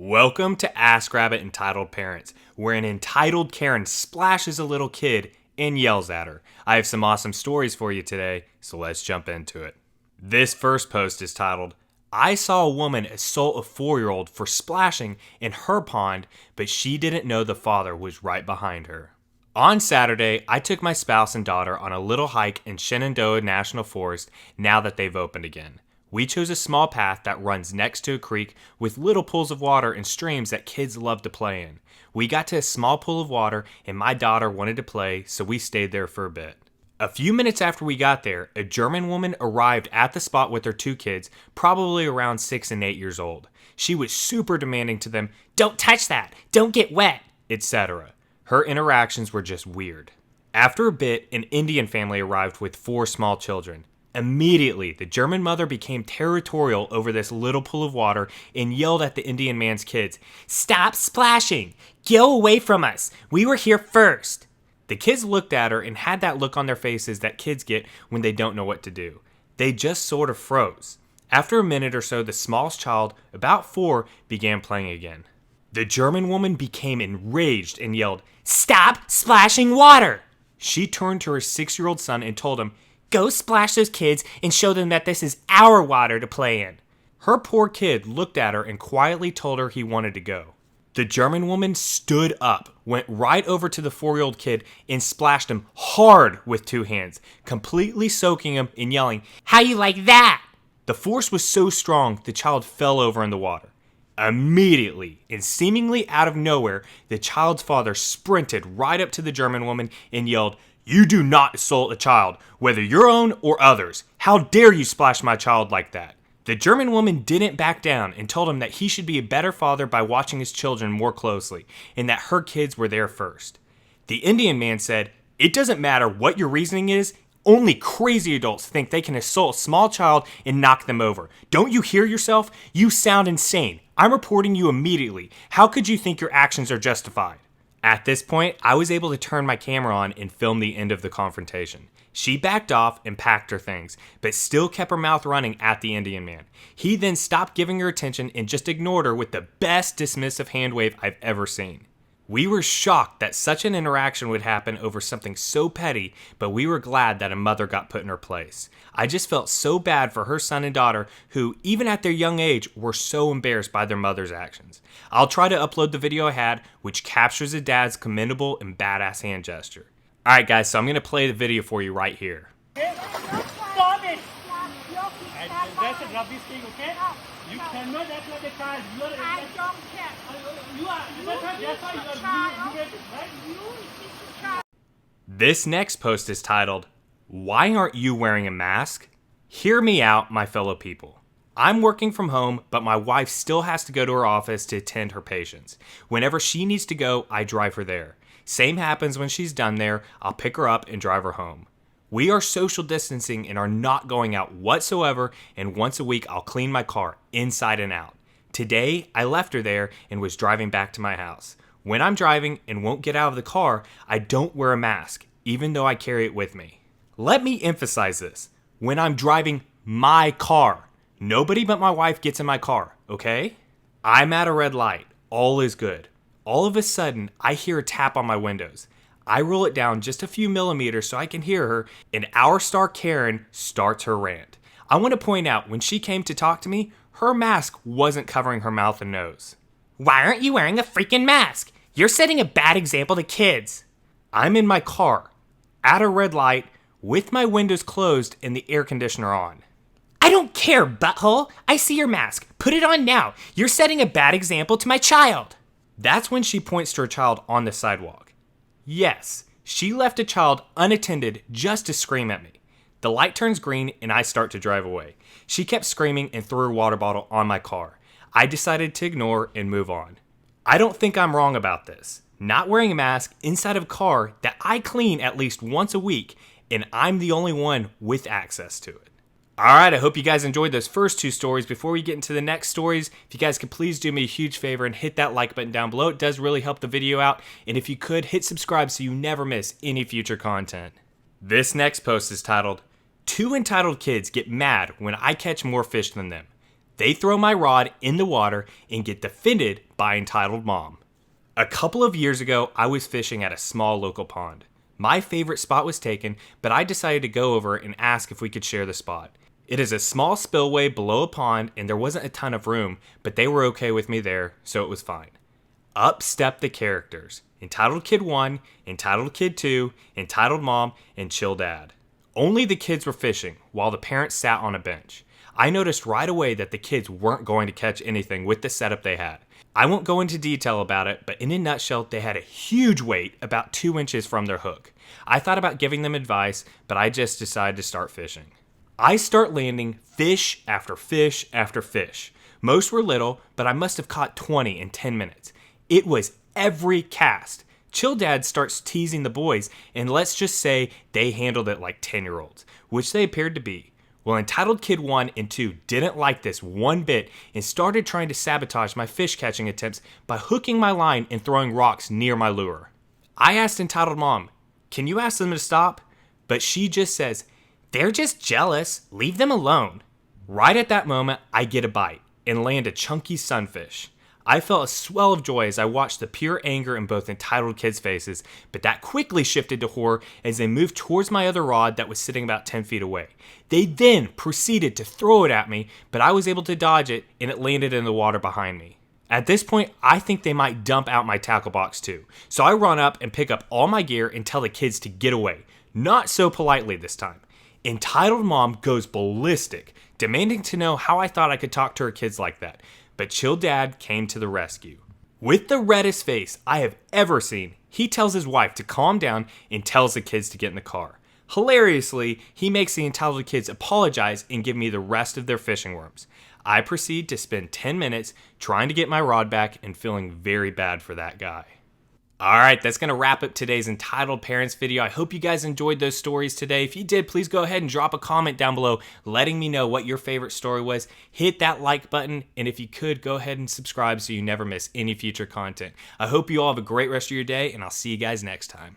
Welcome to Ask Rabbit Entitled Parents, where an entitled Karen splashes a little kid and yells at her. I have some awesome stories for you today, so let's jump into it. This first post is titled, I saw a woman assault a 4-year-old for splashing in her pond, but she didn't know the father was right behind her. On Saturday, I took my spouse and daughter on a little hike in Shenandoah National Forest now that they've opened again. We chose a small path that runs next to a creek with little pools of water and streams that kids love to play in. We got to a small pool of water and my daughter wanted to play, so we stayed there for a bit. A few minutes after we got there, a German woman arrived at the spot with her 2 kids, probably around 6 and 8 years old. She was super demanding to them, "Don't touch that, don't get wet," etc. Her interactions were just weird. After a bit, an Indian family arrived with 4 small children. Immediately, the German mother became territorial over this little pool of water and yelled at the Indian man's kids, "Stop splashing! Go away from us! We were here first!" The kids looked at her and had that look on their faces that kids get when they don't know what to do. They just sort of froze. After a minute or so, the smallest child, about 4, began playing again. The German woman became enraged and yelled, "Stop splashing water!" She turned to her 6-year-old son and told him, "Go splash those kids and show them that this is our water to play in." Her poor kid looked at her and quietly told her he wanted to go. The German woman stood up, went right over to the 4-year-old kid and splashed him hard with 2 hands, completely soaking him and yelling, "How you like that?" The force was so strong, the child fell over in the water. Immediately, and seemingly out of nowhere, the child's father sprinted right up to the German woman and yelled, "You do not assault a child, whether your own or others. How dare you splash my child like that?" The German woman didn't back down and told him that he should be a better father by watching his children more closely, and that her kids were there first. The Indian man said, "It doesn't matter what your reasoning is, only crazy adults think they can assault a small child and knock them over. Don't you hear yourself? You sound insane. I'm reporting you immediately. How could you think your actions are justified?" At this point, I was able to turn my camera on and film the end of the confrontation. She backed off and packed her things, but still kept her mouth running at the Indian man. He then stopped giving her attention and just ignored her with the best dismissive hand wave I've ever seen. We were shocked that such an interaction would happen over something so petty, but we were glad that a mother got put in her place. I just felt so bad for her son and daughter who, even at their young age, were so embarrassed by their mother's actions. I'll try to upload the video I had, which captures a dad's commendable and badass hand gesture. Alright guys, so I'm going to play the video for you right here. Stop it! And that's a rubbish thing, okay? You cannot act like a child. You are. I don't care. You are. That's why you are doing it, right? You is a child. This next post is titled, "Why aren't you wearing a mask?" Hear me out, my fellow people. I'm working from home, but my wife still has to go to her office to attend her patients. Whenever she needs to go, I drive her there. Same happens when she's done there, I'll pick her up and drive her home. We are social distancing and are not going out whatsoever, and once a week I'll clean my car inside and out. Today, I left her there and was driving back to my house. When I'm driving and won't get out of the car, I don't wear a mask, even though I carry it with me. Let me emphasize this. When I'm driving my car, nobody but my wife gets in my car, okay? I'm at a red light. All is good. All of a sudden, I hear a tap on my windows. I roll it down just a few millimeters so I can hear her, and our star Karen starts her rant. I want to point out, when she came to talk to me, her mask wasn't covering her mouth and nose. "Why aren't you wearing a freaking mask? You're setting a bad example to kids." I'm in my car, at a red light, with my windows closed and the air conditioner on. "I don't care, butthole. I see your mask. Put it on now. You're setting a bad example to my child." That's when she points to her child on the sidewalk. Yes, she left a child unattended just to scream at me. The light turns green and I start to drive away. She kept screaming and threw her water bottle on my car. I decided to ignore and move on. I don't think I'm wrong about this. Not wearing a mask inside of a car that I clean at least once a week, and I'm the only one with access to it. Alright, I hope you guys enjoyed those first 2 stories. Before we get into the next stories, if you guys could please do me a huge favor and hit that like button down below. It does really help the video out. And if you could, hit subscribe so you never miss any future content. This next post is titled, 2 entitled kids get mad when I catch more fish than them. They throw my rod in the water and get defended by entitled mom. A couple of years ago, I was fishing at a small local pond. My favorite spot was taken, but I decided to go over and ask if we could share the spot. It is a small spillway below a pond and there wasn't a ton of room, but they were okay with me there, so it was fine. Up stepped the characters. Entitled Kid 1, Entitled Kid 2, Entitled Mom, and Chill Dad. Only the kids were fishing, while the parents sat on a bench. I noticed right away that the kids weren't going to catch anything with the setup they had. I won't go into detail about it, but in a nutshell, they had a huge weight about 2 inches from their hook. I thought about giving them advice, but I just decided to start fishing. I start landing fish after fish after fish. Most were little, but I must have caught 20 in 10 minutes. It was every cast. Chill Dad starts teasing the boys, and let's just say they handled it like 10-year-olds, which they appeared to be. Well, Entitled Kid 1 and 2 didn't like this one bit and started trying to sabotage my fish catching attempts by hooking my line and throwing rocks near my lure. I asked Entitled Mom, "Can you ask them to stop?" But she just says, "They're just jealous. Leave them alone." Right at that moment, I get a bite and land a chunky sunfish. I felt a swell of joy as I watched the pure anger in both entitled kids' faces, but that quickly shifted to horror as they moved towards my other rod that was sitting about 10 feet away. They then proceeded to throw it at me, but I was able to dodge it and it landed in the water behind me. At this point, I think they might dump out my tackle box too, so I run up and pick up all my gear and tell the kids to get away. Not so politely this time. Entitled Mom goes ballistic, demanding to know how I thought I could talk to her kids like that. But Chill Dad came to the rescue. With the reddest face I have ever seen, he tells his wife to calm down and tells the kids to get in the car. Hilariously, he makes the entitled kids apologize and give me the rest of their fishing worms. I proceed to spend 10 minutes trying to get my rod back and feeling very bad for that guy. Alright, that's going to wrap up today's Entitled Parents video. I hope you guys enjoyed those stories today. If you did, please go ahead and drop a comment down below letting me know what your favorite story was. Hit that like button, and if you could, go ahead and subscribe so you never miss any future content. I hope you all have a great rest of your day, and I'll see you guys next time.